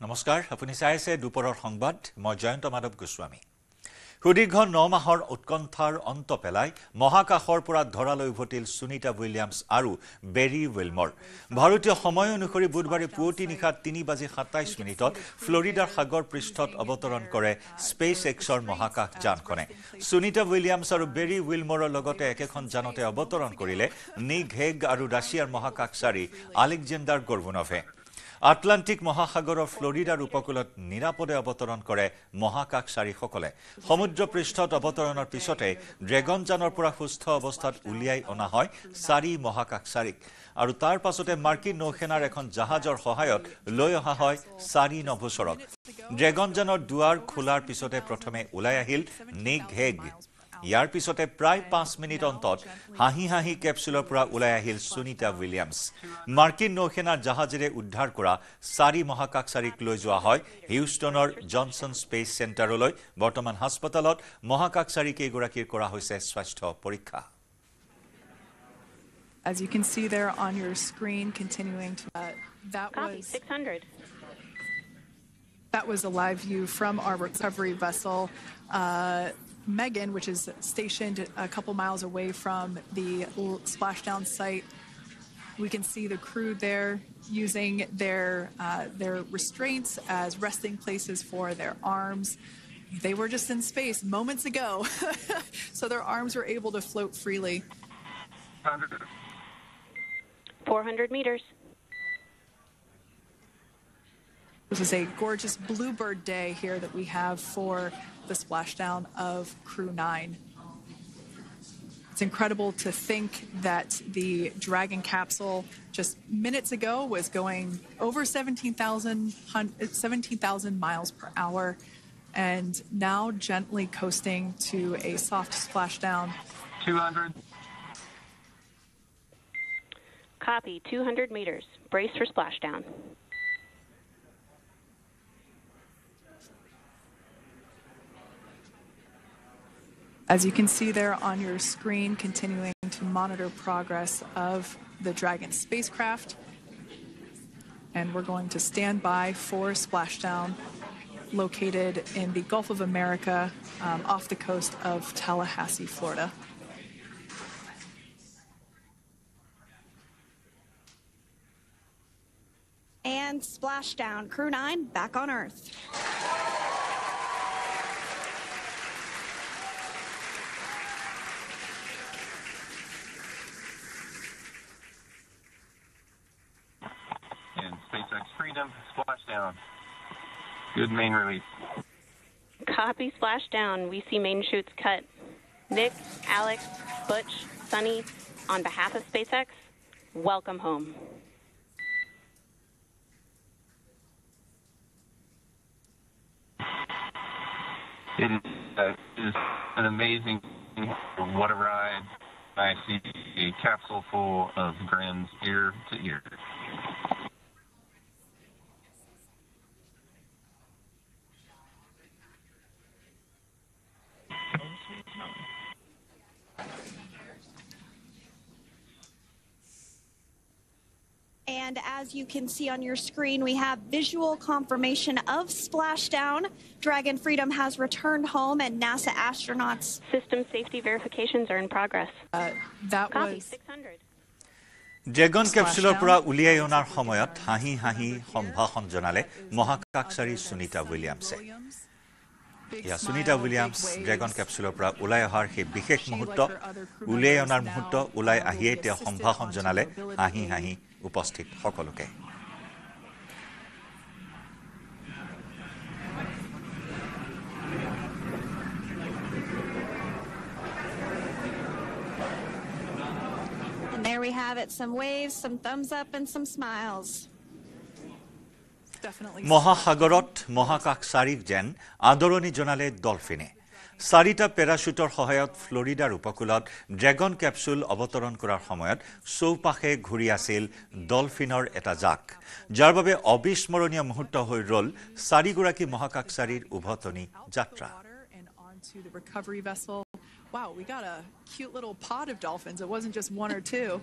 নমস্কাৰ আপুনি চাই আছে দুপৰৰ সংবাদ মই জয়ন্ত মাধৱ গোস্বামী সুদীৰ্ঘ 9 মাহৰ উৎকণ্ঠাৰ অন্ত পেলাই মহাকাশৰ পৰা ধৰালৈ উভতিল সুনিতা উইলিয়ামছ আৰু বেৰী উইলমৰ ভাৰতীয় সময় অনুসৰি বুধবাৰে পুৱতি নিশা 3:27 ফ্লৰিডাৰ সাগৰ পৃষ্ঠত অৱতৰণ কৰে স্পেচ এক্সৰ মহাকাশ যানখনে সুনিতা উইলিয়ামছ আৰু বেৰী উইলমৰৰ লগতে একেখন যানতে অৱতৰণ কৰিলে নিক হেগ আৰু ৰাছিয়াৰ মহাকাশচাৰী আলেকজেণ্ডাৰ গৰ্ভুনভে আটলান্টিক মহাসাগৰৰ ফ্লৰিডাৰ উপকূলত নিৰাপদে অৱতৰণ কৰে মহাকাশচাৰীসকলে সমুদ্ৰ পৃষ্ঠত অৱতৰণৰ পিছতে ড্ৰেগন যানৰ পৰা সুস্থ অৱস্থাত উলিয়াই অনা হয় চাৰি মহাকাশচাৰীক আৰু তাৰ পাছতে মাৰ্কিন নৌসেনাৰ এখন জাহাজৰ সহায়ত লৈ অহা হয় চাৰি নভোচৰক ড্ৰেগন যানৰ দুৱাৰ খোলাৰ পিছতে প্ৰথমে ওলাই আহিল নিক হেগ ইয়াৰ পিছতে প্ৰায় 5 মিনিট অন্তত হাঁহি কেপচুলৰ পৰা ওলাই আহিল সুনিতা উইলিয়ামছ মাৰ্কিন নৌসেনাৰ জাহাজেৰে উদ্ধাৰ কৰা চাৰি মহাকাশচাৰীক লৈ যোৱা হয় হিউষ্টনৰ জনসন স্পেচ চেণ্টাৰলৈ বৰ্তমান হাস্পতালত মহাকাশচাৰী কেইগৰাকীৰ কৰা হৈছে স্বাস্থ্য পৰীক্ষা As you can see there on your screen, continuing to that Copy, was 600. That was a live view from our recovery vessel, Megan, which is stationed a couple miles away from the splashdown site. We can see the crew there using their restraints as resting places for their arms. They were just in space moments ago, so their arms were able to float freely. 400 meters. This is a gorgeous bluebird day here that we have for the splashdown of Crew 9. It's incredible to think that the Dragon capsule just minutes ago was going over 17,000 miles per hour and now gently coasting to a soft splashdown. 200. Copy, 200 meters. Brace for splashdown. As you can see there on your screen, continuing to monitor progress of the Dragon spacecraft. And we're going to stand by for splashdown located in the Gulf of America off the coast of Tallahassee, Florida. And splashdown, Crew 9 back on Earth. And SpaceX Freedom, splashdown. Good main release. Copy, splashdown. We see main chutes cut. Nick, Alex, Butch, Sunny, on behalf of SpaceX, welcome home. It is an amazing, what a ride. I see a capsule full of grins ear to ear. And as you can see on your screen, we have visual confirmation of splashdown. Dragon Freedom has returned home and NASA astronauts. System safety verifications are in progress. That Copy, was 600. Dragon কেপচুলৰ পৰা উলিয়াই অনাৰ সময়ত হাঁহি সম্ভাষণ জনালে মহাকাশচাৰী Sunita উইলিয়ামছে Sunita Williams dragon কেপচুলৰ পৰা ওলাই অহাৰ সেই বিশেষ মুহূৰ্ত উলিয়াই অনাৰ মুহূৰ্ত ওলাই আহিয়ে তেওঁ সম্ভাষণ জনালে হাঁহি উপস্থিত সকলোকে And there we have it, some waves, some thumbs up, and some smiles. definitely মহাসাগৰত মহাকাশচাৰীক যেন আদৰণি জনালে ডলফিনে চাৰিটা পেৰাশুটৰ সহায়ত ফ্লৰিডাৰ উপকূলত ড্ৰেগন কেপচুল অৱতৰণ কৰাৰ সময়ত চৌপাশে ঘূৰি আছিল ডলফিনৰ এটা জাক যাৰ বাবে অবিস্মৰণীয় মুহূৰ্ত হৈ ৰল চাৰিগৰাকী মহাকাশচাৰীৰ উভতনি যাত্ৰা to the recovery vessel. Wow, we got a cute little pod of dolphins. It wasn't just one or two.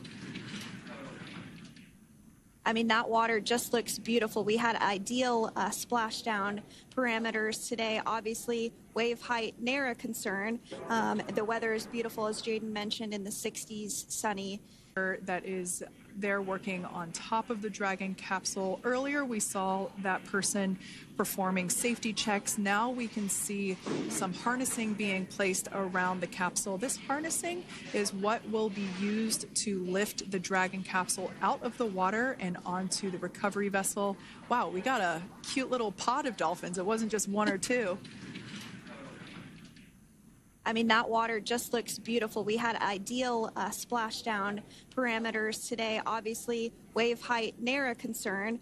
I mean, that water just looks beautiful. We had ideal splashdown parameters today. Obviously, wave height, ne'er a concern. The weather is beautiful, as Jaden mentioned, in the 60s, sunny. That is there working on top of the Dragon capsule. Earlier, we saw that person performing safety checks. Now we can see some harnessing being placed around the capsule. This harnessing is what will be used to lift the Dragon capsule out of the water and onto the recovery vessel. Wow, we got a cute little pod of dolphins. It wasn't just one or two. I mean, that water just looks beautiful. We had ideal splashdown parameters today. Obviously, wave height, ne'er a concern.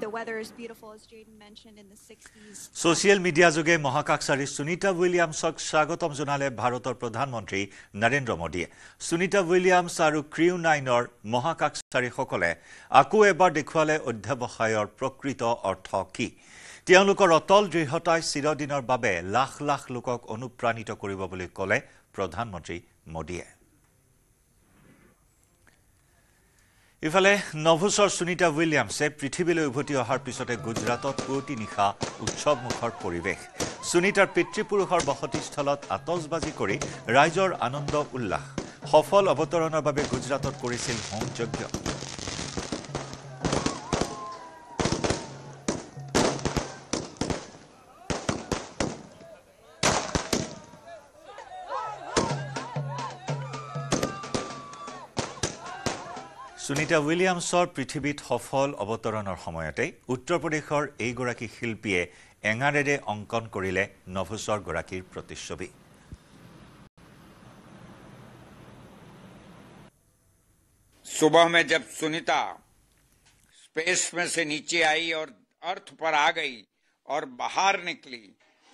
The weather is beautiful, as Jaden mentioned, in the 60s. Social media যোগে মহাকাশচাৰী সুনিতা উইলিয়ামছক স্বাগতম জনালে ভাৰতৰ প্ৰধানমন্ত্ৰী নৰেন্দ্ৰ মোদীয়ে Sunita Williams আৰু crew 9ৰ মহাকাশচাৰীসকলে আকৌ এবাৰ দেখুৱালে অধ্যৱসায়ৰ প্ৰকৃত অৰ্থ কি তেওঁলোকৰ অটল দৃঢ়তাই চিৰদিনৰ বাবে লাখ লাখ লোকক অনুপ্ৰাণিত কৰিব বুলি ক'লে প্ৰধানমন্ত্ৰী মোদীয়ে ইফালে নভোচৰ সুনিতা উইলিয়ামছে পৃথিৱীলৈ উভতি অহাৰ পিছতে গুজৰাটত পুৱতি নিশা উৎসৱমুখৰ পৰিৱেশ সুনিতাৰ পিতৃপুৰুষৰ বসতিস্থলত আতচবাজি কৰি ৰাইজৰ আনন্দ উল্লাস সফল অৱতৰণৰ বাবে গুজৰাটত কৰিছিল হোম যজ্ঞ সুনিতা উইলিয়ামছৰ পৃথিৱীত সফল অৱতৰণৰ সময়তে উত্তৰ প্ৰদেশৰ এইগৰাকী শিল্পীয়ে এঙাৰেৰে অংকন কৰিলে নভোচৰ গৰাকীৰ প্ৰতিচ্ছবি सुबह में जब सुनीता स्पेस में से नीचे आई और अर्थ पर आ गई और बाहर निकली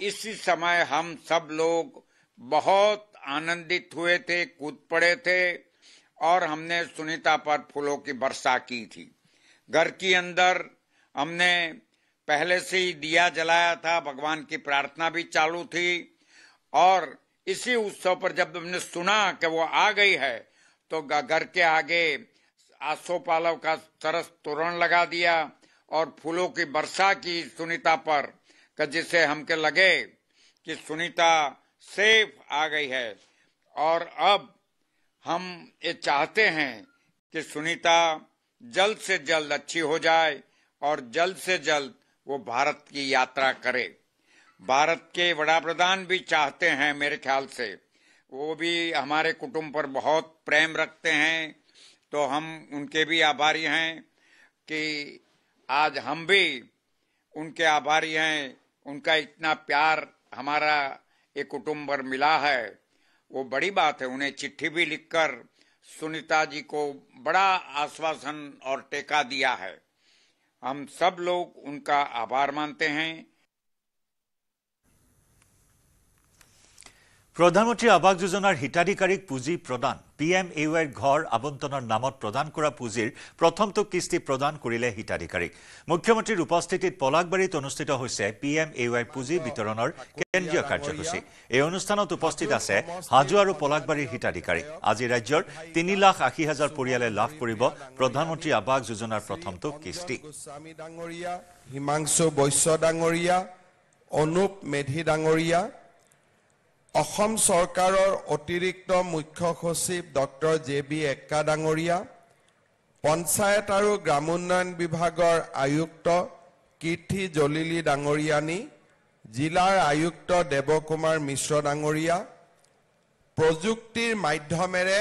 इसी समय हम सब लोग बहुत आनंदित हुए थे कूद पड़े थे और हमने सुनीता पर फूलों की वर्षा की थी घर के अंदर हमने पहले से ही दिया जलाया था भगवान की प्रार्थना भी चालू थी और इसी उत्सव पर जब हमने सुना कि वो आ गई है तो घर के आगे आसोपालव का सरस तोरण लगा दिया और फूलों की वर्षा की सुनीता पर जिससे हमके लगे कि सुनीता सेफ आ गई है और अब हम ये चाहते हैं कि सुनीता जल्द से जल्द अच्छी हो जाए और जल्द से जल्द वो भारत की यात्रा करे भारत के वड़ा प्रधान भी चाहते हैं मेरे ख्याल से वो भी हमारे कुटुंब पर बहुत प्रेम रखते हैं तो हम उनके भी आभारी हैं कि आज हम भी उनके आभारी हैं उनका इतना प्यार हमारा एक कुटुंब पर मिला है वो बड़ी बात है उन्हें चिट्ठी भी लिखकर सुनीता जी को बड़ा आश्वासन और टेका दिया है हम सब लोग उनका आभार मानते हैं প্ৰধানমন্ত্ৰী আৱাস যোজনাৰ হিতাধিকাৰীক পুঁজি প্ৰদান পিএমএৱাইৰ ঘৰ আবণ্টনৰ নামত প্ৰদান কৰা পুঁজিৰ প্ৰথমটো কিস্তি প্ৰদান কৰিলে হিতাধিকাৰীক মুখ্যমন্ত্ৰীৰ উপস্থিতিত পলাকবাৰীত অনুষ্ঠিত হৈছে পিএমএৱাইৰ পুঁজি বিতৰণৰ কেন্দ্ৰীয় কাৰ্যসূচী এই অনুষ্ঠানত উপস্থিত আছে হাজো আৰু পলাকবাৰীৰ হিতাধিকাৰী আজি ৰাজ্যৰ 3,80,000 পৰিয়ালে লাভ কৰিব প্ৰধানমন্ত্ৰী আৱাস যোজনাৰ প্ৰথমটো কিস্তি হিমাংশু বৈশ্য ডাঙৰীয়া অনুপ মেধি ডাঙৰীয়া অসম চৰকাৰৰ অতিৰিক্ত মুখ্য সচিব ডক্টৰ জেবি এক্কা ডাঙৰীয়া পঞ্চায়ত আৰু গ্ৰামোন্নয়ন বিভাগৰ আয়ুক্ত কীৰ্তি জলিলি ডাঙৰীয়ানী জিলাৰ আয়ুক্ত দেৱকুমাৰ মিশ্ৰ ডাঙৰীয়া প্ৰযুক্তিৰ মাধ্যমেৰে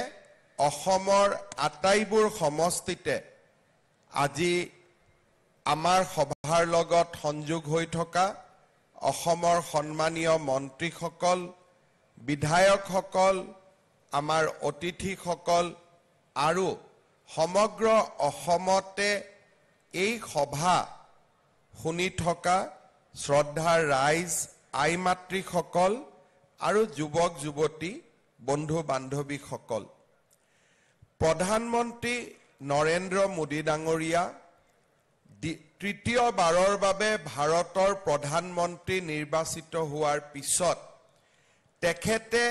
অসমৰ আটাইবোৰ সমষ্টিতে আজি আমাৰ সভাৰ লগত সংযোগ হৈ থকা অসমৰ সন্মানীয় মন্ত্ৰীসকল বিধায়কসকল আমাৰ অতিথিসকল আৰু সমগ্ৰ অসমতে এই সভা শুনি থকা শ্ৰদ্ধাৰ ৰাইজ আই মাতৃসকল আৰু যুৱক যুৱতী বন্ধু বান্ধৱীসকল প্ৰধানমন্ত্ৰী নৰেন্দ্ৰ মোদী ডাঙৰীয়া তৃতীয়বাৰৰ বাবে ভাৰতৰ প্ৰধানমন্ত্ৰী নিৰ্বাচিত হোৱাৰ পিছত তেখেতে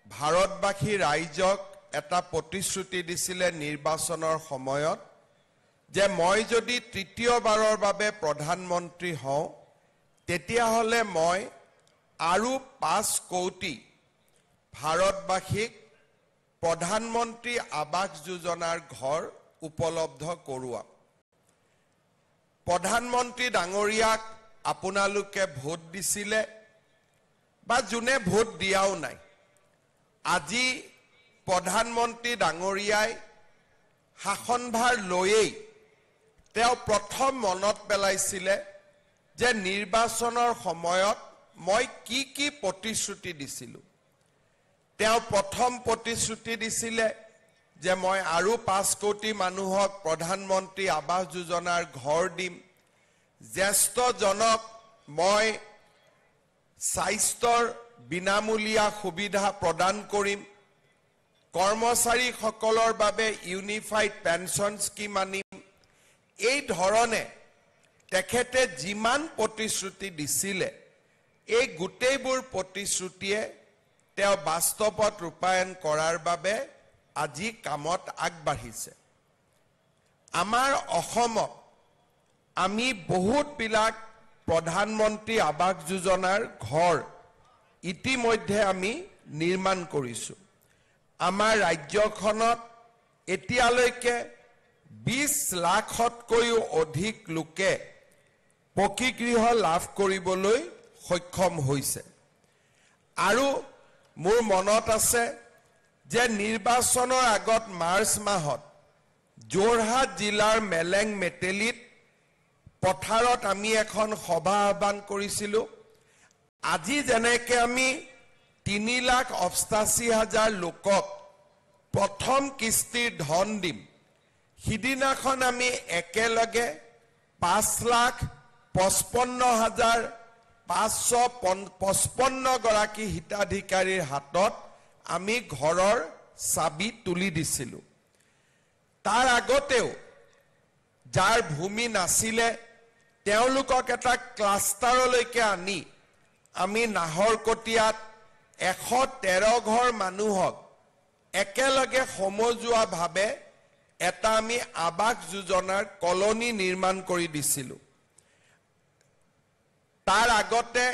ভাৰতবাসী ৰাইজক এটা প্ৰতিশ্ৰুতি দিছিলে নিৰ্বাচনৰ সময়ত যে মই যদি তৃতীয়বাৰৰ বাবে প্ৰধানমন্ত্ৰী হওঁ তেতিয়াহ'লে মই আৰু 5 কোটি ভাৰতবাসীক প্ৰধানমন্ত্ৰী আৱাস যোজনাৰ ঘৰ উপলব্ধ কৰোৱাম। প্ৰধানমন্ত্ৰী ডাঙৰীয়াক আপোনালোকে ভোট দিছিলে বা যোনে ভোট দিয়াও নাই, আজি প্ৰধানমন্ত্ৰী ডাঙৰীয়াই শাসনভাৰ লৈয়েই তেওঁ প্ৰথম মনত পেলাইছিলে যে নিৰ্বাচনৰ সময়ত মই কি কি প্ৰতিশ্ৰুতি দিছিলোঁ। তেওঁ প্ৰথম প্ৰতিশ্ৰুতি দিছিলে যে মই আৰু 5 কোটি মানুহক প্ৰধানমন্ত্ৰী আৱাস যোজনাৰ ঘৰ দিম, জ্যেষ্ঠজনক মই স্বাস্থ্যৰ বিনামূলীয়া সুবিধা প্ৰদান কৰিম, কৰ্মচাৰীসকলৰ বাবে ইউনিফাইড পেনশ্যন স্কিম আনিম। এই ধৰণে তেখেতে যিমান প্ৰতিশ্ৰুতি দিছিলে এই গোটেইবোৰ প্ৰতিশ্ৰুতিয়ে তেওঁ বাস্তৱত ৰূপায়ণ কৰাৰ বাবে আজি কামত আগবাঢ়িছে। আমাৰ অসমত আমি বহুতবিলাক প্ৰধানমন্ত্ৰী আৱাস যোজনাৰ ঘৰ ইতিমধ্যে আমি নিৰ্মাণ কৰিছোঁ। আমাৰ ৰাজ্যখনত এতিয়ালৈকে 20 লাখতকৈও অধিক লোকে পকী গৃহ লাভ কৰিবলৈ সক্ষম হৈছে। আৰু মোৰ মনত আছে যে নিৰ্বাচনৰ আগত মাৰ্চ মাহত যোৰহাট জিলাৰ মেলেং মেটেলিত পথাৰত আমি এখন সভা আহ্বান কৰিছিলোঁ। আজি যেনেকৈ আমি 3,88,000 লোকক প্ৰথম কিস্তিৰ ধন দিম, সিদিনাখন আমি একেলগে 5,55,555 গৰাকী হিতাধিকাৰীৰ হাতত আমি ঘৰৰ চাবি তুলি দিছিলোঁ। তাৰ আগতেও যাৰ ভূমি নাছিলে তেওঁলোকক এটা ক্লাষ্টাৰলৈকে আনি আমি নাহৰকটীয়াত 113 ঘৰ মানুহক একেলগে সমজুৱাভাৱে এটা আমি আৱাস যোজনাৰ কলনী নিৰ্মাণ কৰি দিছিলোঁ। তাৰ আগতে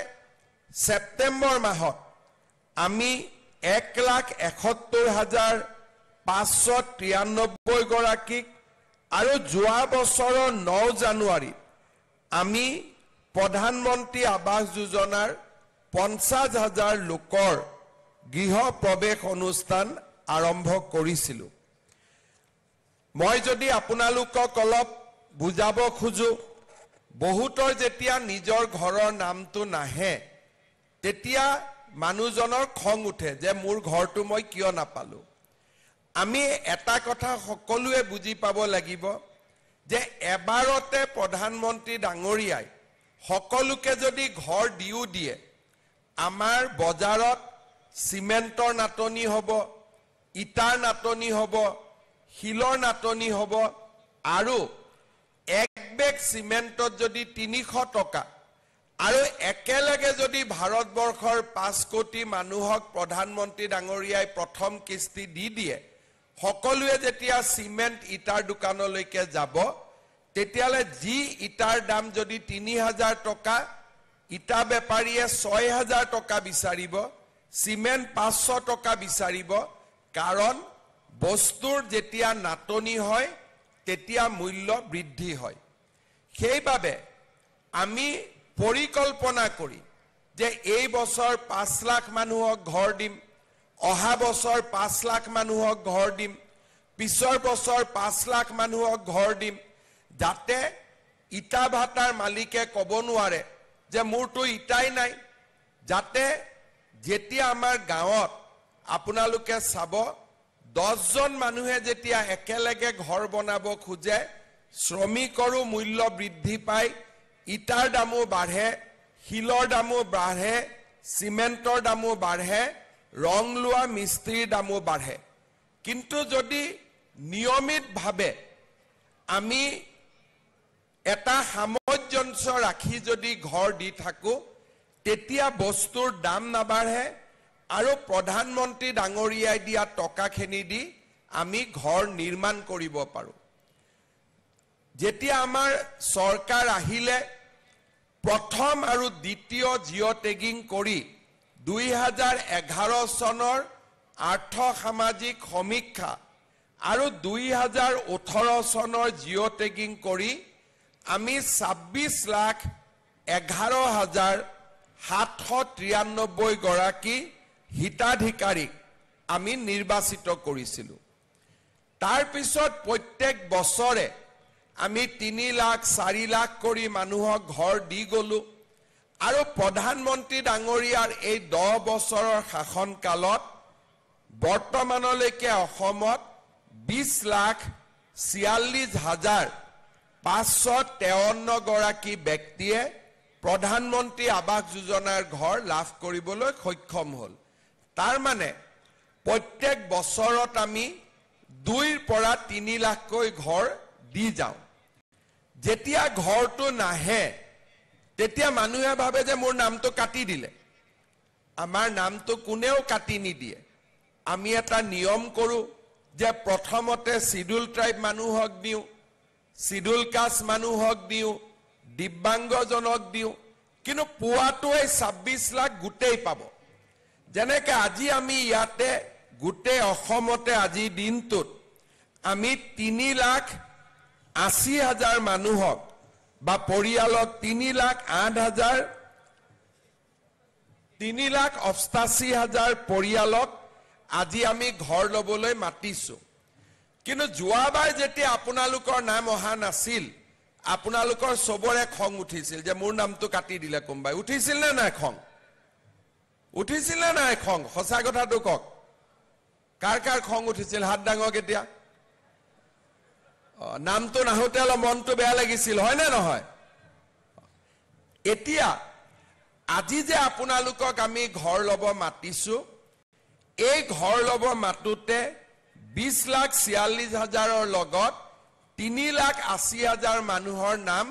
ছেপ্টেম্বৰ মাহত আমি 1,71,593 গৰাকীক আৰু যোৱা বছৰৰ 9 জানুৱাৰীত আমি প্ৰধানমন্ত্ৰী আৱাস যোজনাৰ 50,000 লোকৰ গৃহ প্ৰৱেশ অনুষ্ঠান আৰম্ভ কৰিছিলোঁ। মই যদি আপোনালোকক অলপ বুজাব খোজো, বহুতৰ যেতিয়া নিজৰ ঘৰৰ নামটো নাহে তেতিয়া মানুহজনৰ খং উঠে যে মোৰ ঘৰটো মই কিয় নাপালো। আমি এটা কথা সকলোৱে বুজি পাব লাগিব যে এবাৰতে প্ৰধানমন্ত্ৰী ডাঙৰীয়াই সকলোকে যদি ঘৰ দিও দিয়ে, আমাৰ বজাৰত চিমেণ্টৰ নাটনি হ'ব, ইটাৰ নাটনি হ'ব, শিলৰ নাটনি হ'ব। আৰু এক বেগ চিমেণ্টত যদি 300 টকা আৰু একেলগে যদি ভাৰতবৰ্ষৰ 5 কোটি মানুহক প্ৰধানমন্ত্ৰী ডাঙৰীয়াই প্ৰথম কিস্তি দি দিয়ে, সকলোৱে যেতিয়া চিমেণ্ট ইটাৰ দোকানলৈকে যাব তেতিয়ালে যি ইটাৰ দাম যদি 3,000 টকা, ইটা বেপাৰীয়ে 6,000 টকা বিচাৰিব, চিমেণ্ট 500 টকা বিচাৰিব। কাৰণ বস্তুৰ যেতিয়া নাটনি হয় তেতিয়া মূল্য বৃদ্ধি হয়। সেইবাবে আমি পৰিকল্পনা কৰি যে এই বছৰ 5 লাখ মানুহক ঘৰ দিম, অহা বছৰ 5 লাখ মানুহক ঘৰ দিম, পিছৰ বছৰ 5 লাখ মানুহক ঘৰ দিম, যাতে ইটা ভাটাৰ মালিকে ক'ব নোৱাৰে যে মোৰতো ইটাই নাই। যাতে যেতিয়া আমাৰ গাঁৱত আপোনালোকে চাব 10 জন মানুহে যেতিয়া একেলগে ঘৰ বনাব খোজে, শ্ৰমিকৰো মূল্য বৃদ্ধি পায়, ইটাৰ দামো বাঢ়ে, শিলৰ দামো বাঢ়ে, চিমেণ্টৰ দামো বাঢ়ে, ৰং লোৱা মিস্ত্ৰীৰ দামো বাঢ়ে। কিন্তু যদি নিয়মিতভাৱে আমি এটা সামঞ্জস্য ৰাখি যদি ঘৰ দি থাকো তেতিয়া বস্তুৰ দাম নাবাঢ়ে আৰু প্ৰধানমন্ত্ৰী ডাঙৰীয়াই দিয়া টকাখিনি দি আমি ঘৰ নিৰ্মাণ কৰিব পাৰোঁ। যেতিয়া আমাৰ চৰকাৰ আহিলে প্ৰথম আৰু দ্বিতীয় জিঅ' টেগিং কৰি 2011 চনৰ আৰ্থ সামাজিক সমীক্ষা আৰু 2018 চনৰ জিঅ' টেগিং কৰি আমি 26,11,793 গৰাকী হিতাধিকাৰীক আমি নিৰ্বাচিত কৰিছিলোঁ। তাৰ পিছত প্ৰত্যেক বছৰে আমি 3 লাখ 4 লাখ কৰি মানুহক ঘৰ দি গলো আৰু প্ৰধানমন্ত্ৰী ডাঙৰীয়াৰ এই 10 বছৰৰ শাসনকালত বৰ্তমানলৈকে অসমত 20,46,553 গৰাকী ব্যক্তিয়ে প্ৰধানমন্ত্ৰী আৱাস যোজনাৰ ঘৰ লাভ কৰিবলৈ সক্ষম হ'ল। তাৰ মানে প্ৰত্যেক বছৰত আমি 2 পৰা 3 লাখকৈ ঘৰ দি যাওঁ। যেতিয়া ঘৰটো নাহে তেতিয়া মানুহে ভাবে যে মোৰ নামটো কাটি দিলে। আমাৰ নামটো কোনেও কাটি নিদিয়ে। আমি এটা নিয়ম কৰো যে প্ৰথমতে শিডিউল ট্ৰাইব মানুহক দিওঁ, শিডিউল কাষ্ট মানুহক দিওঁ, দিব্যাংগজনক দিওঁ, কিন্তু পোৱাটো এই 26 লাখ গোটেই পাব। যেনেকে আজি আমি ইয়াতে গোটেই অসমতে আজি দিনটোত আমি 3,80,000 মানুহক বা পৰিয়ালক 3,88,000 পৰিয়ালক আজি আমি ঘৰ ল'বলৈ মাতিছো। কিন্তু যোৱাবাৰ যেতিয়া আপোনালোকৰ নাম অহা নাছিল আপোনালোকৰ সবৰে খং উঠিছিল যে মোৰ নামটো কাটি দিলে কোনবাই। উঠিছিল নে নাই খং? উঠিছিল নে নাই খং? সঁচা কথাটো কওক। কাৰ কাৰ খং উঠিছিল? হাত ডাঙক এতিয়া। নামটো নাহোতে অলপ মনটো বেয়া লাগিছিল, হয় নে নহয়? এতিয়া আজি যে আপোনালোকক আমি ঘৰ ল'ব মাতিছো, এই ঘৰ ল'ব মাতোতে 20,46,000 লগত 3,80,000 মানুহৰ নাম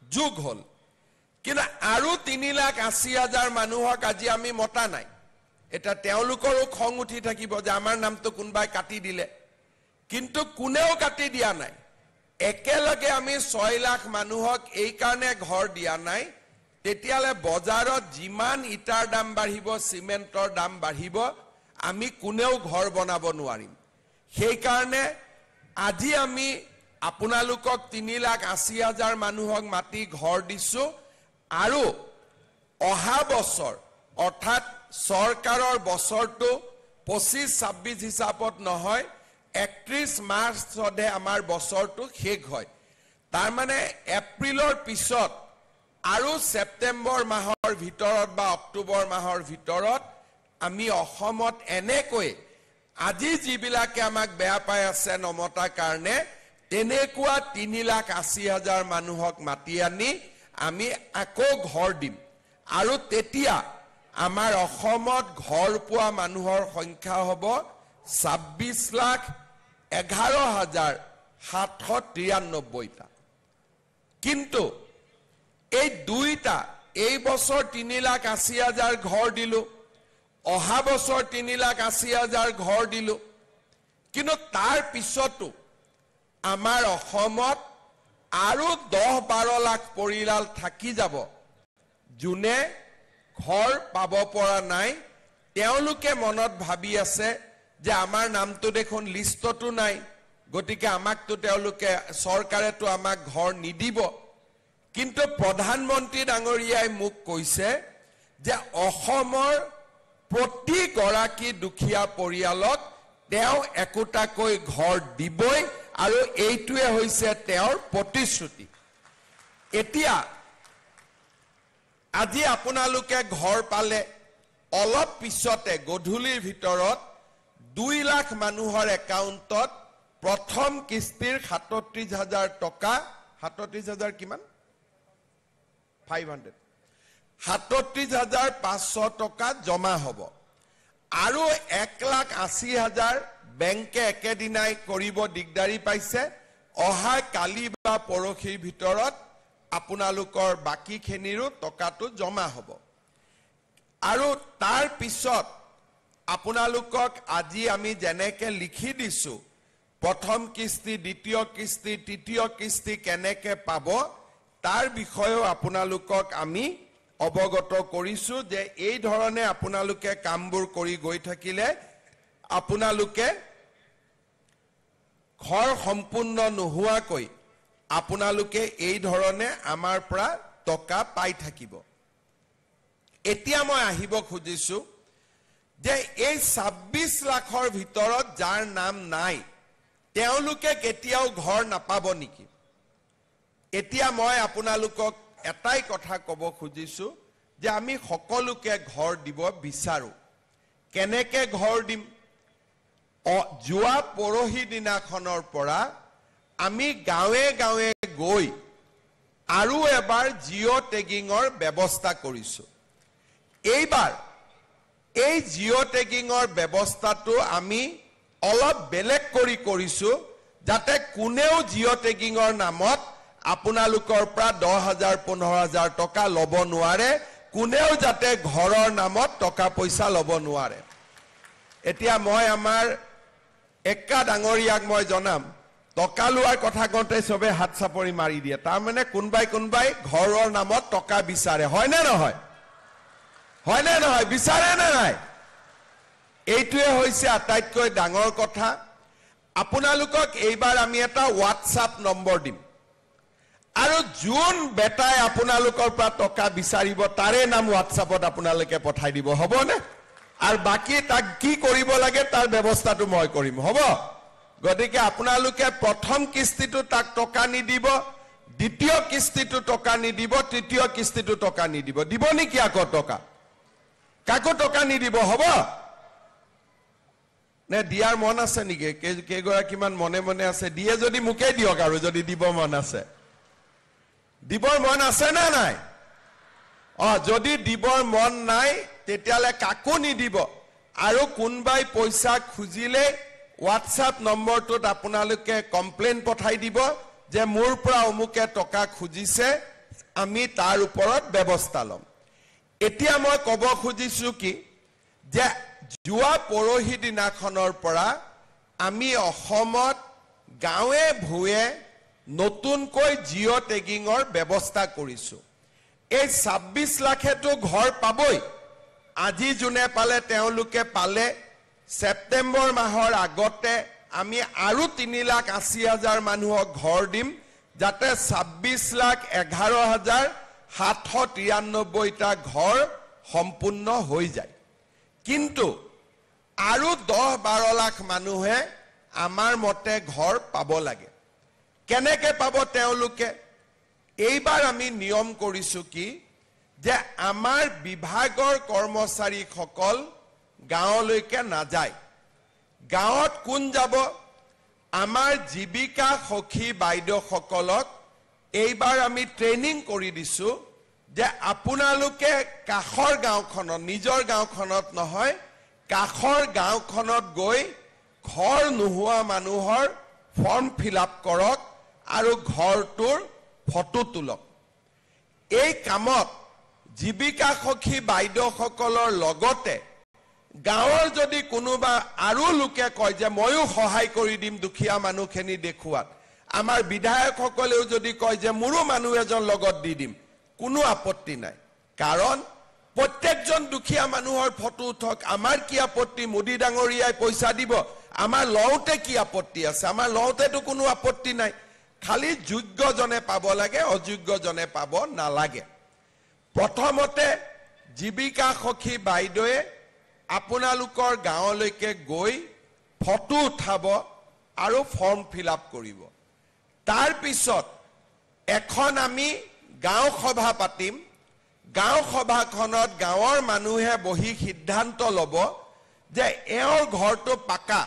যোগ হ'ল। কিন্তু আৰু 3,80,000 মানুহক আজি আমি মতা নাই। এটা তেওঁলোকৰো খং উঠি থাকিব যে আমাৰ নামটো কোনবাই কাটি দিলে, কিন্তু কোনেও কাটি দিয়া নাই। একেলগে আমি 6 লাখ মানুহক এই কাৰণে ঘৰ দিয়া নাই, তেতিয়ালে বজাৰত যিমান ইটাৰ দাম বাঢ়িব, সিমেন্টৰ দাম বাঢ়িব, আমি কোনেও ঘৰ বনাব নোৱাৰিম। সেই কাৰণে আজি আমি আপোনালোকক 3,80,000 মানুহক মাতি ঘৰ দিছো আৰু অহা বছৰ অৰ্থাৎ চৰকাৰৰ বছৰটো 25-26 হিচাপত নহয়, 31 মাৰ্চতহে আমাৰ বছৰটো শেষ হয়। তাৰ মানে এপ্ৰিলৰ পিছত আৰু ছেপ্টেম্বৰ মাহৰ ভিতৰত বা অক্টোবৰ মাহৰ ভিতৰত আমি অসমত এনেকৈ আজি যিবিলাকে আমাক বেয়া পাই আছে নমতাৰ কাৰণে তেনেকুৱা 3,80,000 মানুহক মাতি আনি আমি আকৌ ঘৰ দিম। আৰু তেতিয়া আমাৰ অসমত ঘৰ পোৱা মানুহৰ সংখ্যা হ'ব 26,11,793টা। কিন্তু এই দুইটা, এই বছৰ 3,80,000 ঘৰ দিলো, অহা বছৰ 3,80,000 ঘৰ দিলো, কিন্তু তাৰ পিছতো আমাৰ অসমত আৰু 10-12 লাখ পৰিয়াল থাকি যাব যোনে ঘৰ পাব পৰা নাই। তেওঁলোকে মনত ভাবি আছে যে আমাৰ নামটো দেখোন লিষ্টতো নাই, গতিকে আমাকতো তেওঁলোকে চৰকাৰেতো আমাক ঘৰ নিদিব। কিন্তু প্ৰধানমন্ত্ৰী ডাঙৰীয়াই মোক কৈছে যে অসমৰ প্ৰতিগৰাকী দুখীয়া পৰিয়ালক তেওঁ একোটাকৈ ঘৰ দিবই, আৰু এইটোৱে হৈছে তেওঁৰ প্ৰতিশ্ৰুতি। এতিয়া আজি আপোনালোকে ঘৰ পালে, অলপ পিছতে গধূলিৰ ভিতৰত 2 লাখ মানুহৰ একাউণ্টত প্ৰথম কিস্তিৰ 37,000 টকা, 37,000 কিমান? 500, 37,500 টকা জমা হ'ব। আৰু 1,80,000 বেংকে একেদিনাই কৰিব দিগদাৰি পাইছে। অহা কালি বা পৰহিৰ ভিতৰত আপোনালোকৰ বাকীখিনিৰো টকাটো জমা হ'ব। আৰু তাৰ পিছত আপোনালোকক আজি আমি যেনেকে লিখি দিছো প্ৰথম কিস্তি দ্বিতীয় কিস্তি তৃতীয় কিস্তি কেনেকে পাব তাৰ বিষয়েও আপোনালোকক আমি অৱগত কৰিছো যে এই ধৰণে আপোনালোকে কামবোৰ কৰি গৈ থাকিলে আপোনালোকে ঘৰ সম্পূৰ্ণ নোহোৱাকৈ আপোনালোকে এই ধৰণে আমাৰ পৰা টকা পাই থাকিব এতিয়া মই আহিব খুজিছো যে এই 26 লাখৰ ভিতৰত যাৰ নাম নাই তেওঁলোকে কেতিয়াও ঘৰ নাপাব নেকি এতিয়া মই আপোনালোকক এটাই কথা ক'ব খুজিছো যে আমি সকলোকে ঘৰ দিব বিচাৰো কেনেকে ঘৰ দিম যোৱা পৰহি দিনাখনৰ পৰা আমি গাঁৱে গাঁৱে গৈ আৰু এবাৰ জিঅ' টেগিঙৰ ব্যৱস্থা কৰিছো এইবাৰ এই জিঅ' টেগিঙৰ ব্যৱস্থাটো আমি অলপ বেলেগ কৰি কৰিছো যাতে কোনেও জিঅ' টেগিঙৰ নামত আপোনালোকৰ পৰা 10,000 15,000 টকা ল'ব নোৱাৰে কোনেও যাতে ঘৰৰ নামত টকা পইচা ল'ব নোৱাৰে এতিয়া মই আমাৰ একা ডাঙৰীয়াক মই জনাম টকা লোৱাৰ কথা কওঁতে সবে হাত চাপৰি মাৰি দিয়ে তাৰ মানে কোনবাই ঘৰৰ নামত টকা বিচাৰে হয় নে নহয় বিচাৰে নে নাই এইটোৱে হৈছে আটাইতকৈ ডাঙৰ কথা আপোনালোকক এইবাৰ আমি এটা WhatsApp নম্বৰ দিম আৰু যোন বেটাই আপোনালোকৰ পৰা টকা বিচাৰিব তাৰে নাম WhatsAppত আপোনালোকে পঠাই দিব হ'বনে আৰু বাকি তাক কি কৰিব লাগে তাৰ ব্যৱস্থাটো মই কৰিম হ'ব গতিকে আপোনালোকে প্ৰথম কিস্তিটো তাক টকা নিদিব দ্বিতীয় কিস্তিটো টকা নিদিব তৃতীয় কিস্তিটো টকা নিদিব দিব নেকি আকৌ টকা কাকো টকা নিদিব হ'ব নে দিয়াৰ মন আছে নেকি কেইগৰাকী মান মনে মনে আছে দিয়ে যদি মুকে দিয়ক আৰু যদি দিব মন আছে দিবৰ মন আছে না নাই যদি দিবৰ মন নাই তেতিয়ালে কাকো নিদিব আৰু কোনবাই পইচা খুজিলে WhatsApp নম্বৰটোত আপোনালোকে কমপ্লেইন পঠাই দিব যে মোৰ পৰা অমুকে টকা খুজিছে আমি তাৰ ওপৰত ব্যৱস্থা লম এতিয়া মই ক'ব খুজিছো কি যে যোৱা পৰহি দিনাখনৰ পৰা আমি অসমত গাঁৱে ভূঞে নতুনকৈ জিঅ' টেগিঙৰ ব্যৱস্থা কৰিছো এই 26 লাখেটো ঘৰ পাবই আজি যোনে পালে তেওঁলোকে পালে সেপ্টেম্বৰ মাহৰ আগতে আমি আৰু 3,80,000 মানুহক ঘৰ দিম যাতে 26,11,793টা ঘৰ সম্পূৰ্ণ হৈ যায় কিন্তু আৰু 10-12 লাখ মানুহে আমাৰ মতে ঘৰ পাব লাগে কেনেকে পাব তেওঁলোকে এইবাৰ আমি নিয়ম কৰিছো কি যে আমাৰ বিভাগৰ কৰ্মচাৰীসকল গাঁৱলৈকে নাযায় গাঁৱত কোন যাব আমাৰ জীৱিকা সখী বাইদেউসকলক এইবাৰ আমি ট্ৰেইনিং কৰি দিছো যে আপোনালোকে কাখৰ গাঁওখনত নিজৰ গাঁওখনত নহয় কাখৰ গাঁওখনত গৈ ঘৰ নোহোৱা মানুহৰ ফৰ্ম ফিল আপ কৰক আৰু ঘৰটোৰ ফটো তোলক এই কামত জীৱিকা সখী বাইদেউসকলৰ লগতে গাঁৱৰ যদি কোনোবা আৰু লোকে কয় যে ময়ো সহায় কৰি দিম দুখীয়া মানুহখিনি দেখুৱাত আমাৰ বিধায়কসকলেও যদি কয় যে মোৰো মানুহ এজন লগত দি দিম কোনো আপত্তি নাই কাৰণ প্ৰত্যেকজন দুখীয়া মানুহৰ ফটো উঠক আমাৰ কি আপত্তি মোদী ডাঙৰীয়াই পইচা দিব আমাৰ লওঁতে কি আপত্তি আছে আমাৰ লওঁতেতো কোনো আপত্তি নাই খালি যোগ্যজনে পাব লাগে অযোগ্যজনে পাব নালাগে প্ৰথমতে জীৱিকা সখী বাইদেৱে আপোনালোকৰ গাঁৱলৈকে গৈ ফটো উঠাব আৰু ফৰ্ম ফিল আপ কৰিব তাৰ পিছত এখন আমি গাঁও সভা পাতিম গাঁও সভাখনত গাঁৱৰ মানুহে বহি সিদ্ধান্ত ল'ব যে এওঁৰ ঘৰটো পাকা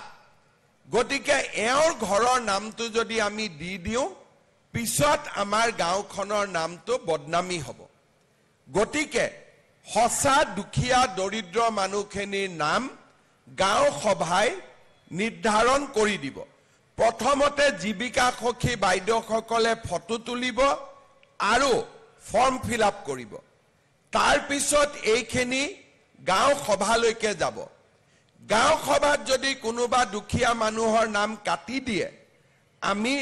গতিকে এওঁৰ ঘৰৰ নামটো যদি আমি দি দিওঁ পিছত আমাৰ গাঁওখনৰ নামটো বদনামী হ'ব গতিকে সঁচা দুখীয়া দৰিদ্ৰ মানুহখিনিৰ নাম গাঁও সভাই নিৰ্ধাৰণ কৰি দিব প্ৰথমতে জীৱিকা সখী বাইদেউসকলে ফটো তুলিব আৰু ফৰ্ম ফিল আপ কৰিব তাৰ পিছত এইখিনি গাঁও সভালৈকে যাব গাঁও সভাত যদি কোনোবা দুখীয়া মানুহৰ নাম কাটি দিয়ে আমি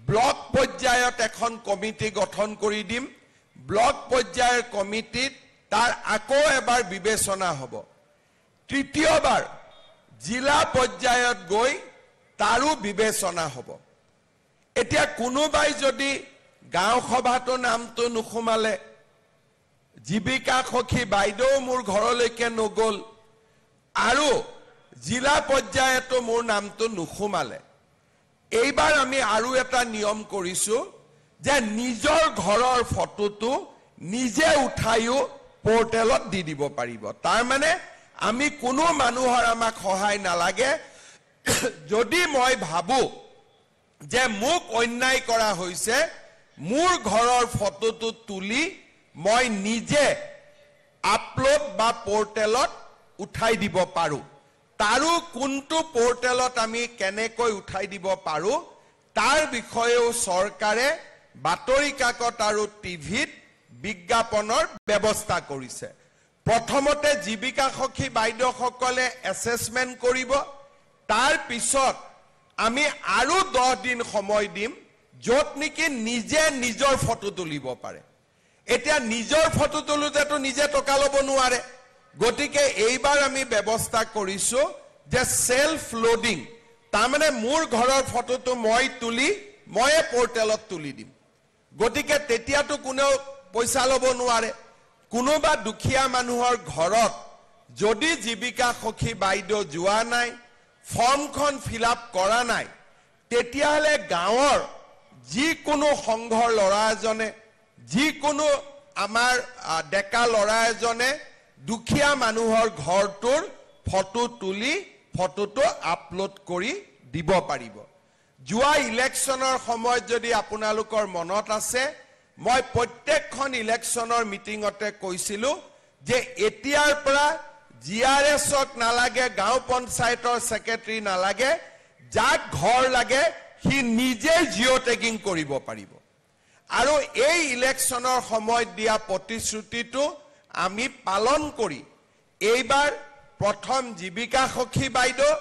ব্লক পৰ্যায়ত এখন কমিটি গঠন কৰি দিম ব্লক পৰ্যায়ৰ কমিটিত তাৰ আকৌ এবাৰ বিবেচনা হ'ব তৃতীয়বাৰ জিলা পৰ্যায়ত গৈ তাৰো বিবেচনা হ'ব এতিয়া কোনোবাই যদি গাঁও সভাটো নামটো নুখুমালে জীৱিকা সখী বাইদেউ মোৰ ঘৰলৈকে নগল আৰু জিলা পৰ্যায়তো মোৰ নামটো নুখুমালে এইবাৰ আমি আৰু এটা নিয়ম কৰিছো যে নিজৰ ঘৰৰ ফটোটো নিজে উঠাইও পোৰ্টেলত দি দিব পাৰিব তাৰ মানে আমি কোনো মানুহৰ আমাক সহায় নালাগে যদি মই ভাবো যে মোক অন্যায় কৰা হৈছে মোৰ ঘৰৰ ফটোটো তুলি মই নিজে আপলোড বা পোৰ্টেলত উঠাই দিব পাৰো তাৰো কোনটো পোৰ্টেলত আমি কেনেকৈ উঠাই দিব পাৰো তাৰ বিষয়েও চৰকাৰে বাতৰি কাকত আৰু টিভিত বিজ্ঞাপনৰ ব্যৱস্থা কৰিছে প্ৰথমতে জীৱিকা সখী বাইদেউসকলে এছেছমেন্ট কৰিব তাৰ পিছত আমি আৰু 10 দিন সময় দিম যত নেকি নিজে নিজৰ ফটো তুলিব পাৰে এতিয়া নিজৰ ফটো তুলুতেতো নিজে টকা ল'ব নোৱাৰে গতিকে এইবাৰ আমি ব্যৱস্থা কৰিছো যে সেলফ লোডিং তাৰমানে মোৰ ঘৰৰ ফটোটো মই তুলি মই পোৰ্টেলত তুলি দিম গতিকে তেতিয়াতো কোনো পইচা ল'ব নোৱাৰে কোনোবা দুখীয়া মানুহৰ ঘৰত যদি জীৱিকা সখী বাইদেউ যোৱা নাই ফৰ্মখন ফিলআপ কৰা নাই তেতিয়াহলে গাঁৱৰ যিকোনো সংঘৰ ল'ৰা এজনে যিকোনো আমাৰ ডেকা ল'ৰা এজনে দুখীয়া মানুহৰ ঘৰটোৰ ফটো তুলি ফটোটো আপলোড কৰি দিব পাৰিব যোৱা ইলেকশ্যনৰ সময়ত যদি আপোনালোকৰ মনত আছে মই প্ৰত্যেকখন ইলেকশ্যনৰ মিটিংতে কৈছিলো যে এতিয়াৰ পৰা জিআৰএছক নালাগে গাঁও পঞ্চায়তৰ সেক্ৰেটাৰী নালাগে যাক ঘৰ লাগে সি নিজে জিঅ টেগিং কৰিব পাৰিব আৰু এই ইলেকশ্যনৰ সময়ত দিয়া প্ৰতিশ্ৰুতিটো আমি পালন কৰি এইবাৰ প্ৰথম জীৱিকা সখী বাইদেউ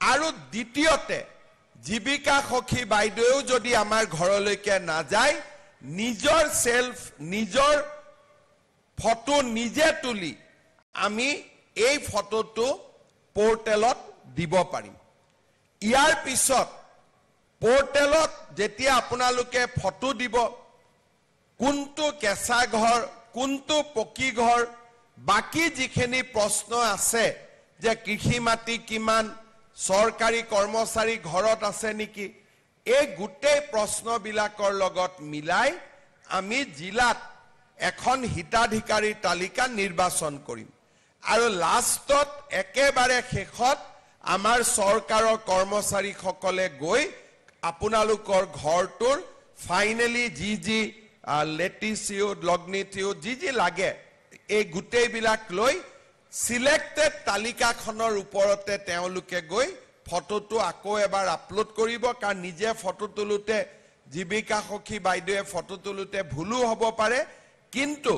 আৰু দ্বিতীয়তে জীৱিকা সখী বাইদেউ যদি আমাৰ ঘৰলৈকে না যায় নিজৰ সেলফ নিজৰ ফটো নিজে তুলি আমি এই ফটোটো পোৰ্টেলত দিব পাৰিম ইয়াৰ পিছত পোৰ্টেলত যেতিয়া আপোনালোকে ফটো দিব কোনটো কেঁচা ঘৰ কোনটো পকি ঘৰ বাকি যিখিনি প্ৰশ্ন আছে যে কৃষি মাটি কিমান সৰকাৰী কৰ্মচাৰী ঘৰত আছে নেকি এই গুটেই প্ৰশ্নবিলাকৰ লগত মিলাই আমি জিলাত এখন হিতাধিকাৰী তালিকা নিৰ্বাচন কৰিম আৰু লাষ্টত একেবাৰে শেষত আমাৰ চৰকাৰৰ কৰ্মচাৰীসকলে গৈ আপোনালোকৰ ঘৰটোৰ ফাইনেলি জি লেটিচিউড লগ্নিটিউড জি লাগে এই গুটেইবিলাক লৈ সিলেক্টেড তালিকাখনৰ ওপৰতে তেওঁলোকে গৈ ফটোটো আকৌ এবাৰ আপলোড কৰিব কাৰণ নিজে ফটো তুলুতে জীৱিকা সখী বাইদেৱে ফটো তুলুতে ভুলো হ'ব পাৰে কিন্তু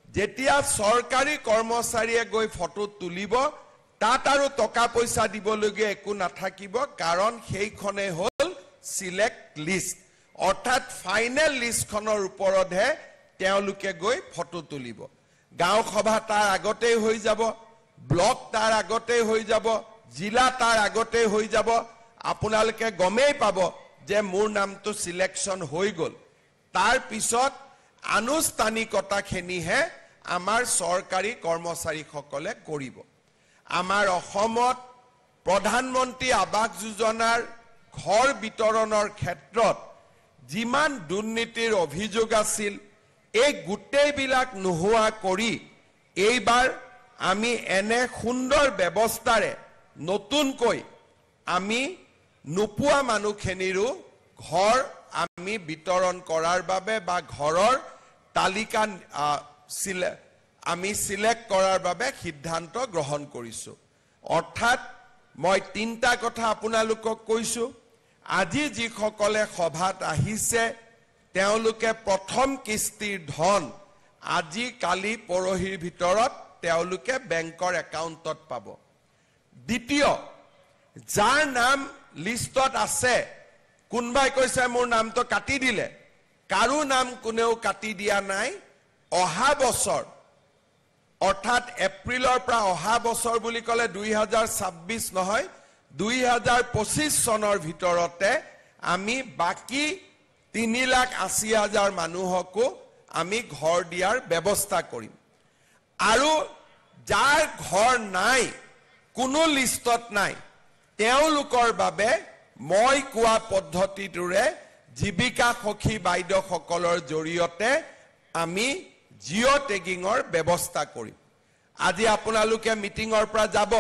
যেতিয়া চৰকাৰী কৰ্মচাৰীয়ে গৈ ফটো তুলিব তাত আৰু টকা পইচা দিবলগীয়া একো নাথাকিব কাৰণ সেইখনে হ'ল সিলেক্ট লিষ্ট অৰ্থাৎ ফাইনেল লিষ্টখনৰ ওপৰতহে তেওঁলোকে গৈ ফটো তুলিব গাঁও সভা তাৰ আগতেই হৈ যাব ব্লক তাৰ আগতেই হৈ যাব জিলা তাৰ আগতেই হৈ যাব আপোনালোকে গমেই পাব যে মোৰ নামটো সিলেকশন হৈ গল তাৰ পিছত আনুষ্ঠানিকতাখিনিহে আমাৰ চৰকাৰী কৰ্মচাৰীসকলে কৰিব আমাৰ অসমত প্ৰধানমন্ত্ৰী আৱাস যোজনাৰ ঘৰ বিতৰণৰ ক্ষেত্ৰত যিমান দুৰ্নীতিৰ অভিযোগ আছিল এই গুটেইবিলাক নোহোৱা কৰি এইবাৰ আমি এনে সুন্দৰ ব্যৱস্থাৰে নতুনকৈ আমি নোপোৱা মানুহখিনিৰো ঘৰ আমি বিতৰণ কৰাৰ বাবে বা ঘৰৰ তালিকা আমি সিলেক্ট কৰাৰ বাবে সিদ্ধান্ত গ্ৰহণ কৰিছো অৰ্থাৎ মই তিনটা কথা আপোনালোকক কৈছো আজি যিসকলে সভাত আহিছে তেওঁলোকে প্ৰথম কিস্তিৰ ধন আজি কালি পৰহিৰ ভিতৰত তেওঁলোকে বেংকৰ একাউণ্টত পাব দ্বিতীয় যাৰ নাম লিষ্টত আছে কোনবাই কৈছে মোৰ নামটো কাটি দিলে কাৰো নাম কোনেও কাটি দিয়া নাই অহা বছৰ অৰ্থাৎ এপ্ৰিলৰ পৰা অহা বছৰ বুলি ক'লে 2026 নহয় 2025 চনৰ ভিতৰতে আমি বাকি 3,80,000 মানুহকো আমি ঘৰ দিয়াৰ ব্যৱস্থা কৰিম আৰু যাৰ ঘৰ নাই কোনো লিষ্টত নাই তেওঁলোকৰ বাবে মই কোৱা পদ্ধতিটোৰে জীৱিকা সখী বাইদেউসকলৰ জৰিয়তে আমি জিঅ' টেগিঙৰ ব্যৱস্থা কৰিম আজি আপোনালোকে মিটিঙৰ পৰা যাব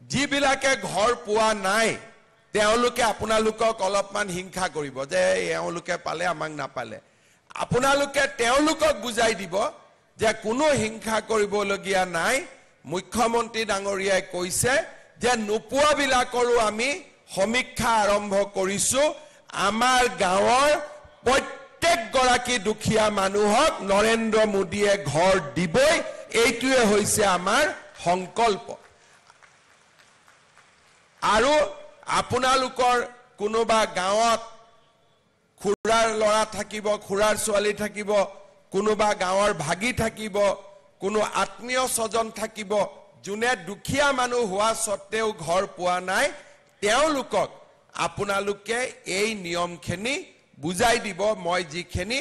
যিবিলাকে ঘৰ পোৱা নাই তেওঁলোকে আপোনালোকক অলপমান হিংসা কৰিব যে এওঁলোকে পালে আমাক নাপালে আপোনালোকে তেওঁলোকক বুজাই দিব যে কোনো হিংসা কৰিবলগীয়া নাই মুখ্যমন্ত্ৰী ডাঙৰীয়াই কৈছে যে নোপোৱাবিলাকৰো আমি সমীক্ষা আৰম্ভ কৰিছো আমাৰ গাঁৱৰ প্ৰত্যেক গৰাকী দুখীয়া মানুহক নৰেন্দ্ৰ মোদীয়ে ঘৰ দিবই এইটোৱে হৈছে আমাৰ সংকল্প আৰু আপোনালোকৰ কোনোবা গাঁৱত খুৰাৰ ল'ৰা থাকিব খুৰাৰ ছোৱালী থাকিব কোনোবা গাঁৱৰ ভাগি থাকিব কোনো আত্মীয় স্বজন থাকিব যোনে দুখীয়া মানুহ হোৱা সত্ত্বেও ঘৰ পোৱা নাই তেওঁলোকক আপোনালোকে এই নিয়মখিনি বুজাই দিব মই যিখিনি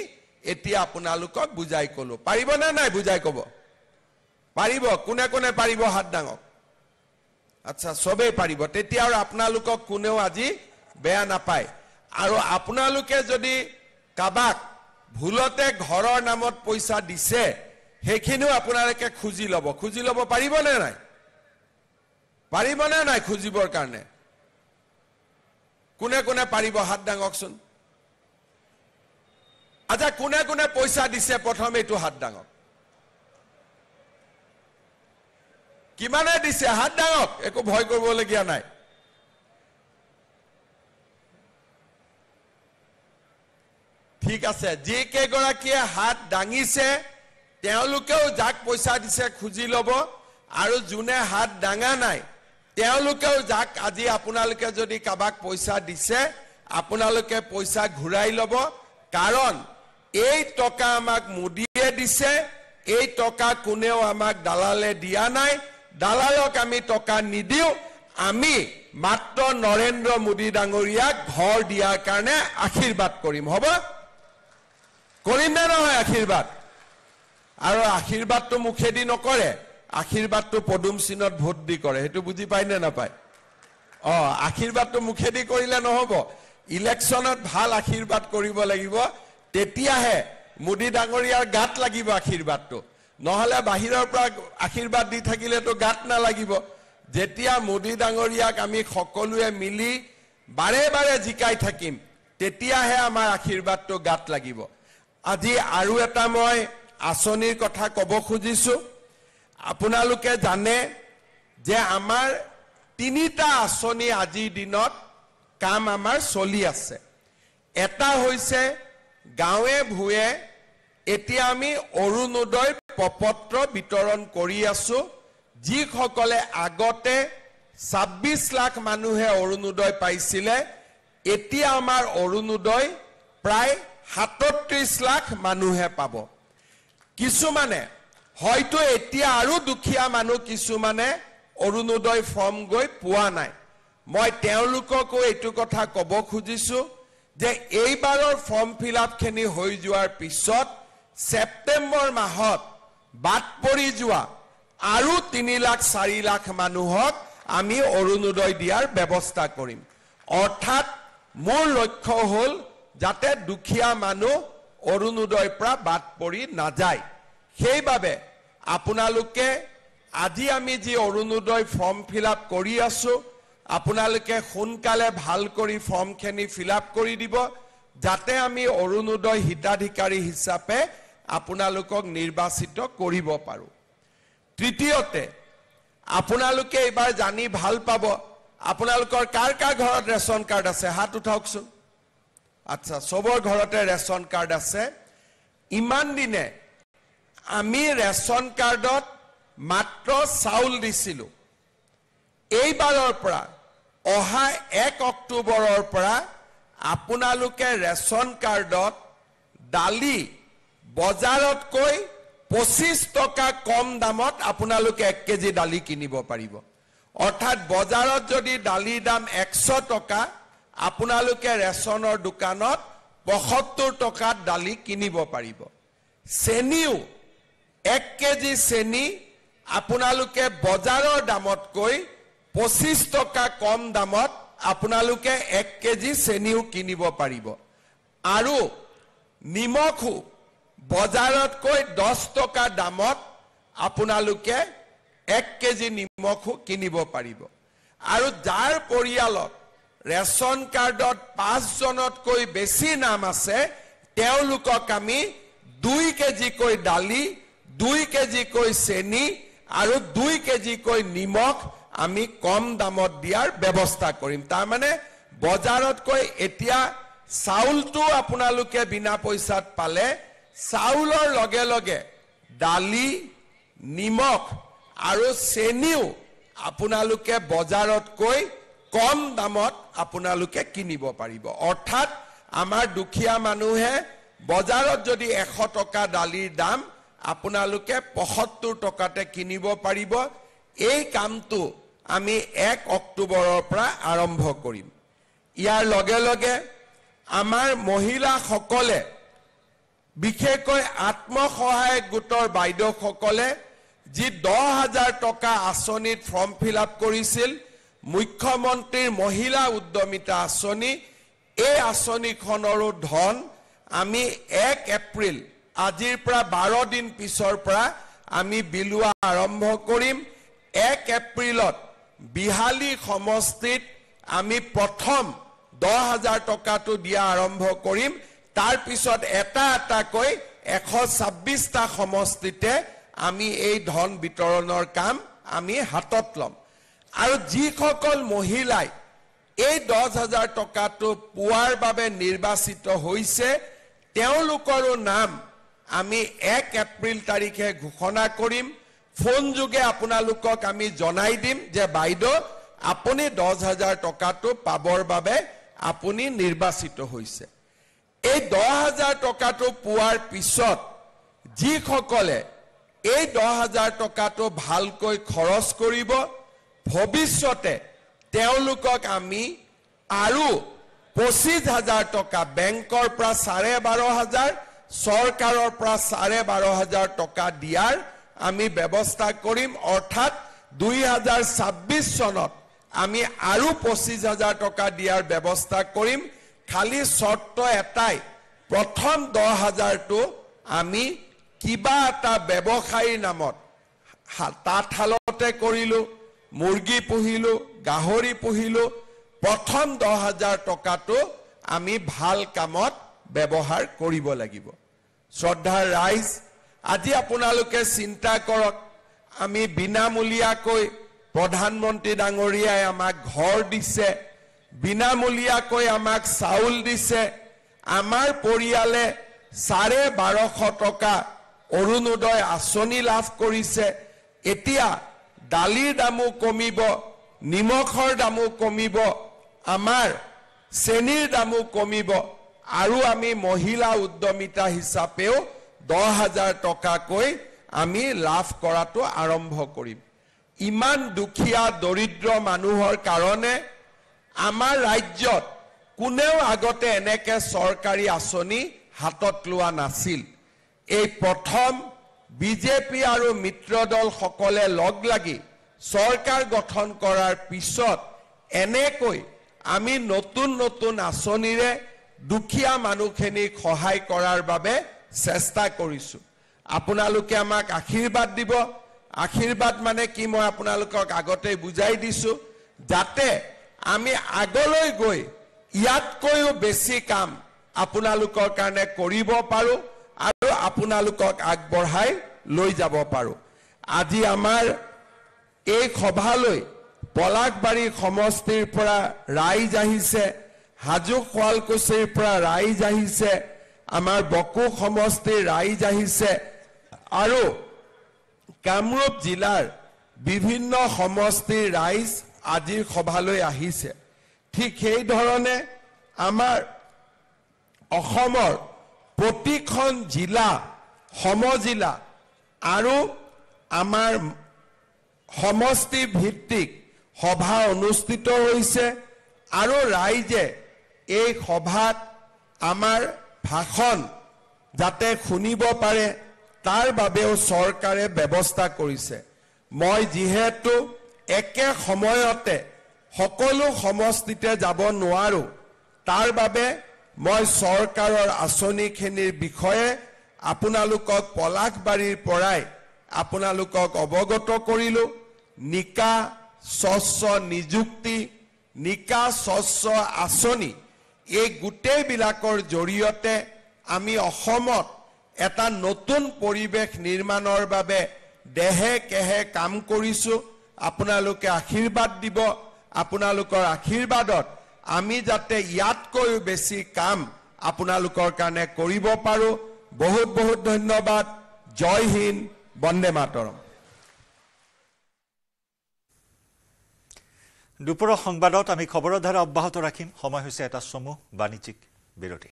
এতিয়া আপোনালোকক বুজাই কলো পাৰিব না নাই বুজাই কব পাৰিব কোনে কোনে পাৰিব হাত ডাঙক আচ্ছা সবেই পাৰিব তেতিয়া আৰু আপোনালোকক কোনেও আজি বেয়া নাপায় আৰু আপোনালোকে যদি কাবাক ভুলতে ঘৰৰ নামত পইচা দিছে সেইখিনিও আপোনালোকে খুজি ল'ব পাৰিব নে নাই খুজিবৰ কাৰণে কোনে কোনে পাৰিব হাত ডাঙকচোন আচ্ছা কোনে কোনে পইচা দিছে প্ৰথম এইটো হাত ডাঙক কিমানে দিছে হাত ডাঙক একো ভয় কৰিবলগীয়া নাই ঠিক আছে যি কেইগৰাকীয়ে হাত ডাঙিছে তেওঁলোকেও যাক পইচা দিছে খুজি ল'ব আৰু যোনে হাত ডাঙা নাই তেওঁলোকেও যাক আজি আপোনালোকে যদি কাবাক পইচা দিছে আপোনালোকে পইচা ঘূৰাই ল'ব কাৰণ এই টকা আমাক মোদীয়ে দিছে এই টকা কোনেও আমাক দালালে দিয়া নাই দালালক আমি টকা নিদিও আমি মাত্ৰ নৰেন্দ্ৰ মোদী ডাঙৰীয়াক ঘৰ দিয়াৰ কাৰণে আশীৰ্বাদ কৰিম হ'ব কৰিম না নহয় আশীৰ্বাদ আৰু আশীৰ্বাদটো মুখেদি নকৰে আশীৰ্বাদটো পদুম চিনত ভোট দি কৰে হেতু বুজি পায় নে নাপায় আশীৰ্বাদটো মুখেদি কৰিলে নহব ইলেকশনত ভাল আশীৰ্বাদ কৰিব লাগিব তেতিয়াহে মোদী ডাঙৰীয়াৰ গাত লাগিব আশীৰ্বাদটো নহলে বাহিৰৰ পৰা আশীৰ্বাদ দি থাকিলেতো গাত না লাগিব যেতিয়া মোদী ডাঙৰীয়াক আমি সকলোৱে মিলি বাৰে বাৰে জিকাই থাকিম তেতিয়াহে আমাৰ আশীৰ্বাদটো গাত লাগিব আজি আৰু এটা মই আঁচনিৰ কথা ক'ব খুজিছো আপোনালোকে জানে যে আমাৰ তিনিটা আঁচনি আজিৰ দিনত কাম আমাৰ চলি আছে এটা হৈছে গাঁৱে ভূঞে এতিয়া আমি অৰুণোদয় প্ৰপত্ৰ বিতৰণ কৰি আছো যিসকলে আগতে 26 লাখ মানুহে অৰুণোদয় পাইছিলে এতিয়া আমাৰ অৰুণোদয় প্ৰায় 37 লাখ মানুহে পাব কিছুমানে হয়তো এতিয়া আৰু দুখীয়া মানুহ কিছুমানে অৰুণোদয় ফৰ্ম গৈ পোৱা নাই মই তেওঁলোককো এইটো কথা ক'ব খুজিছো যে এইবাৰৰ ফৰ্ম ফিলআপ খিনি হৈ যোৱাৰ পিছত সেপ্টেম্বৰ মাহত বাদ পৰি যোৱা আৰু 3 লাখ 4 লাখ মানুহক আমি অৰুণোদয় দিয়াৰ ব্যৱস্থা কৰিম অৰ্থাৎ মোৰ লক্ষ্য হ'ল যাতে দুখীয়া মানুহ অৰুণোদয়ৰ পৰা বাদ পৰি নাযায় সেইবাবে আপোনালোকে আজি আমি যি অৰুণোদয় ফৰ্ম ফিলআপ কৰি আছো আপোনালোকে সোনকালে ভাল কৰি ফৰ্মখিনি ফিলআপ কৰি দিব যাতে আমি অৰুণোদয় হিতাধিকাৰী হিচাপে আপোনালোকক নিৰ্বাচিত কৰিব পাৰো তৃতীয়তে আপোনালোকে এবাৰ জানি ভাল পাব আপোনালোকৰ কাৰ কাৰ ঘৰত ৰেচন কাৰ্ড আছে হাত উঠাওকচোন আচ্ছা সবৰ ঘৰতে ৰেচন কাৰ্ড আছে ইমান দিনে আমি ৰেচন কাৰ্ডত মাত্ৰ চাউল দিছিলো এইবাৰৰ পৰা অহা 1 অক্টোবৰৰ পৰা আপোনালোকে ৰেচন কাৰ্ডত দালি বজাৰতকৈ 25 টকা কম দামত আপোনালোকে 1 কেজি দালি কিনিব পাৰিব অৰ্থাৎ বজাৰত যদি দালিৰ দাম 100 টকা আপোনালোকে ৰেচনৰ দোকানত 75 টকাত দালি কিনিব পাৰিব চেনিও 1 কেজি চেনি আপোনালোকে বজাৰৰ দামতকৈ 25 টকা কম দামত আপোনালোকে 1 কেজি চেনিও কিনিব পাৰিব আৰু নিমখো বজাৰতকৈ 10 টকা দামত আপোনালোকে 1 কেজি নিমখো কিনিব পাৰিব আৰু যাৰ পৰিয়ালত ৰেচন কাৰ্ডত 5 জনতকৈ বেছি নাম আছে তেওঁলোকক আমি 2 কেজিকৈ দালি 2 কেজিকৈ চেনি আৰু 2 কেজিকৈ নিমখ আমি কম দামত দিয়াৰ ব্যৱস্থা কৰিম তাৰ মানে বজাৰতকৈ এতিয়া চাউলটো আপোনালোকে বিনা পইচাত পালে চাউলৰ লগে লগে দালি নিমখ আৰু চেনিও আপোনালোকে বজাৰতকৈ কম দামত আপোনালোকে কিনিব পাৰিব অৰ্থাৎ আমাৰ দুখীয়া মানুহে বজাৰত যদি 100 টকা দালিৰ দাম আপোনালোকে 75 টকাতে কিনিব পাৰিব এই কামটো আমি 1 অক্টোবৰৰ পৰা আৰম্ভ কৰিম ইয়াৰ লগে লগে আমাৰ মহিলাসকলে বিশেষকৈ আত্মসহায়ক গোটৰ বাইদেউসকলে যি 10,000 টকা আঁচনিত ফৰ্ম ফিল আপ কৰিছিল মুখ্যমন্ত্ৰীৰ মহিলা উদ্যমিতা আঁচনি এই আঁচনিখনৰো ধন আমি 1 এপ্ৰিল আজিৰ পৰা 12 দিন পিছৰ পৰা আমি বিলোৱা আৰম্ভ কৰিম 1 এপ্ৰিলত বিহালী সমষ্টিত আমি প্ৰথম 10,000 টকাটো দিয়া আৰম্ভ কৰিম তাৰ পিছত এটা এটাকৈ 126টা সমষ্টিতে আমি এই ধন বিতৰণৰ কাম আমি হাতত লম আৰু যিসকল মহিলাই এই 10,000 টকাটো পোৱাৰ বাবে নিৰ্বাচিত হৈছে তেওঁলোকৰো নাম আমি 1 এপ্ৰিল তাৰিখে ঘোষণা কৰিম ফোন যোগে আপোনালোকক আমি জনাই দিম যে বাইদেউ আপুনি 10,000 টকাটো পাবৰ বাবে আপুনি নিৰ্বাচিত হৈছে এই 10,000 টকাটো পোৱাৰ পিছত যিসকলে এই 10,000 টকাটো ভালকৈ খৰচ কৰিব ভৱিষ্যতে তেওঁলোকক আমি আৰু 25,000 টকা বেংকৰ পৰা 12,500 চৰকাৰৰ পৰা 12,500 টকা দিয়াৰ আমি ব্যৱস্থা কৰিম অৰ্থাৎ 2026 চনত আমি আৰু 25,000 টকা দিয়াৰ ব্যৱস্থা কৰিম খালি শৰ্ত এটাই প্ৰথম 10,000টো আমি কিবা এটা ব্যৱসায়ীৰ নামত তাঁতশালতে কৰিলো মুৰ্গী পুহিলো গাহৰি পুহিলো প্ৰথম 10,000 টকাটো আমি ভাল কামত ব্যৱহাৰ কৰিব লাগিব শ্ৰদ্ধাৰ ৰাইজ আজি আপোনালোকে চিন্তা কৰক আমি বিনামূলীয়াকৈ প্ৰধানমন্ত্ৰী ডাঙৰীয়াই আমাক ঘৰ দিছে বিনামূলীয়াকৈ আমাক চাউল দিছে আমাৰ পৰিয়ালে 1250 টকা অৰুণোদয় আঁচনি লাভ কৰিছে এতিয়া দালিৰ দামো কমিব নিমখৰ দামো কমিব আমাৰ চেনিৰ দামো কমিব আৰু আমি মহিলা উদ্যমিতা হিচাপেও 10,000 টকাকৈ আমি লাভ কৰাটো আৰম্ভ কৰিম ইমান দুখীয়া দৰিদ্ৰ মানুহৰ কাৰণে আমাৰ ৰাজ্যত কোনেও আগতে এনেকে চৰকাৰী আঁচনি হাতত লোৱা নাছিল এই প্ৰথম বিজেপি আৰু মিত্ৰ দল সকলে লগ লাগি চৰকাৰ গঠন কৰাৰ পিছত এনেকৈ আমি নতুন নতুন আঁচনিৰে দুখীয়া মানুহখিনিক সহায় কৰাৰ বাবে চেষ্টা কৰিছো আপোনালোকে আমাক আশীৰ্বাদ দিব আশীৰ্বাদ মানে কি মই আপোনালোকক আগতে বুজাই দিছো যাতে আমি আগলৈ গৈ ইয়াতকৈও বেছি কাম আপোনালোকৰ কাৰণে কৰিব পাৰো আৰু আপোনালোকক আগবঢ়াই লৈ যাব পাৰো আজি আমাৰ এই সভালৈ পলাকবাৰী সমষ্টিৰ পৰা ৰাইজ আহিছে হাজো শুৱালকুছিৰ পৰা ৰাইজ আহিছে আমাৰ বকো সমষ্টিৰ ৰাইজ আহিছে আৰু কামৰূপ জিলাৰ বিভিন্ন সমষ্টিৰ ৰাইজ আজিৰ সভালৈ আহিছে ঠিক সেই ধৰণে আমাৰ অসমৰ প্ৰতিখন জিলা সমজিলা আৰু আমাৰ সমষ্টি ভিত্তিক সভা অনুষ্ঠিত হৈছে আৰু ৰাইজে এই সভাত আমাৰ ভাষণ যাতে শুনিব পাৰে তাৰ বাবেও চৰকাৰে ব্যৱস্থা কৰিছে মই যিহেতু একে সময়তে সকলো সমষ্টিতে যাব নোৱাৰো তাৰ বাবে মই চৰকাৰৰ আঁচনিখিনিৰ বিষয়ে আপোনালোকক পলাশবাৰীৰ পৰাই আপোনালোকক অৱগত কৰিলো নিকা স্বচ্ছ নিযুক্তি নিকা স্বচ্ছ আঁচনি এই গোটেইবিলাকৰ জৰিয়তে আমি অসমত এটা নতুন পৰিৱেশ নিৰ্মাণৰ বাবে দেহে কেহে কাম কৰিছো আপোনালোকে আশীৰ্বাদ দিব আপোনালোকৰ আশীৰ্বাদত আমি যাতে ইয়াতকৈ বেছি কাম আপোনালোকৰ কাৰণে কৰিব পাৰো বহুত বহুত ধন্যবাদ জয় হিন্দ বন্দে মাতৰম দুপৰৰ সংবাদত আমি খবৰৰ ধাৰা অব্যাহত ৰাখিম সময় হৈছে এটা চমু বাণিজ্যিক বিৰতি